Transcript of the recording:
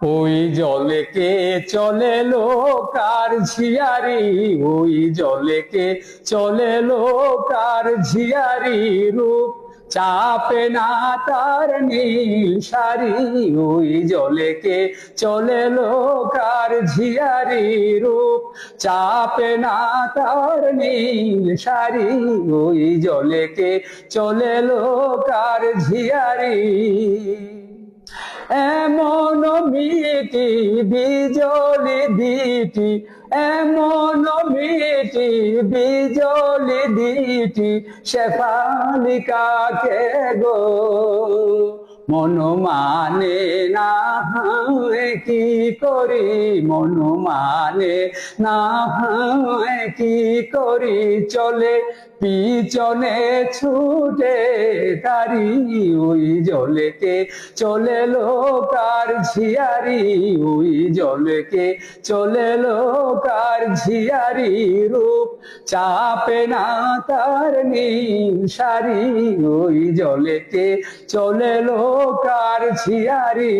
ওই জলে কে চলে লোকার ঝিয়ারি, ওই জলে কে চলে লোকার ঝিয়ারি, রূপ চাপে না তার নীল শাড়ি। ওই জলে কে চলে লোকার ঝিয়ারি, রূপ চাপে না তার নীল শাড়ি। ওই জলে কে চলে লোকার ঝিয়ারি। এমন মিটি বিজলি দিটি, এমন মিটি বিজলি দিটি, শেফালি কাকে গো মন মানে না কি করি, মন মানে না কি করি, চলে পিছনে ছুটে তারি। ওই জলেকে চলে লোকার ঝিয়ারি, ওই জলেকে চলে লোকার ঝিয়ারি, রূপ চাপে না তার নীল শাড়ি। ওই জলেকে চলে লোকার ঝিয়ারি।